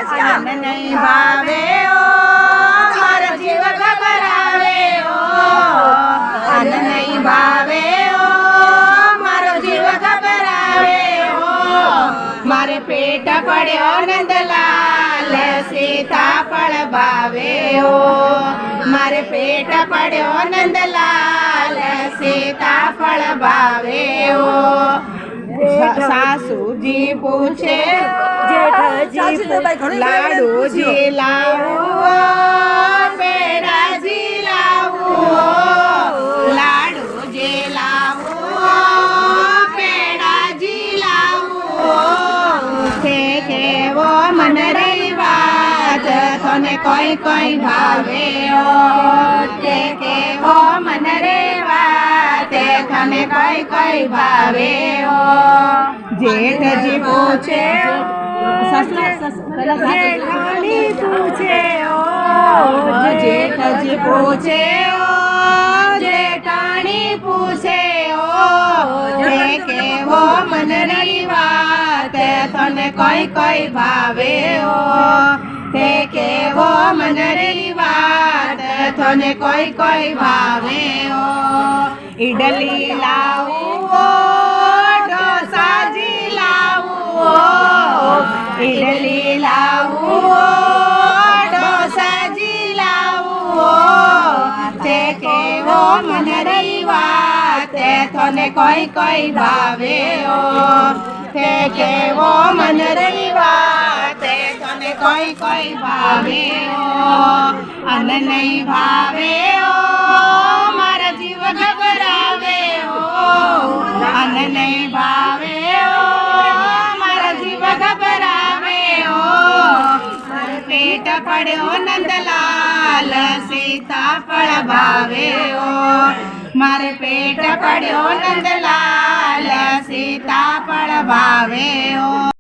અન્ન નહીં ભાવે ઓ મારો જીવ ઘબરાવે ઓ અન્ન નહીં ભાવે ઓ મારો જીવ ઘબરાવે ઓ મારે પેટ પડ્યો નંદલાલ સીતાફળ ભાવે ઓ મારે પેટ પડ્યો નંદલાલ સીતાફળ ભાવે ઓ સાસુજી પૂછે લાડુજી લાવું પેડાજી લાવું લાડુજી લાવું પેડાજી લાવું તે કેવો મન રહી વાત તને કોઈ કોઈ ભાવે તે કેવો મન રે વાત તને કોઈ કોઈ ભાવે જેઠજી પૂછે જેઠાણી પૂછે જેઠજી પૂછે જેઠાણી પૂછે તે કેવો મનની વાત તને કોઈ કોઈ ભાવે તે કેવો મનની વાત તને કોઈ કોઈ ભાવે ઈડલી લાવું ઢોસાજી લાવું ઈડલી લાવું ઢોસાજી લાવું તે કેવો મનની વાત તને કોઈ કોઈ ભાવે તે કેવો મનની વાત તને કોઈ કોઈ ભાવે અન્ન નહીં ભાવે મારા જીવ ઘબરાવે અન્ન નહીં ભાવે મારા જીવ ઘબરાવે પેટ પડ્યો નંદલાલ સીતાફળ ભાવે મારે પેટ પડ્યો નંદલાલ સીતાફળ ભાવે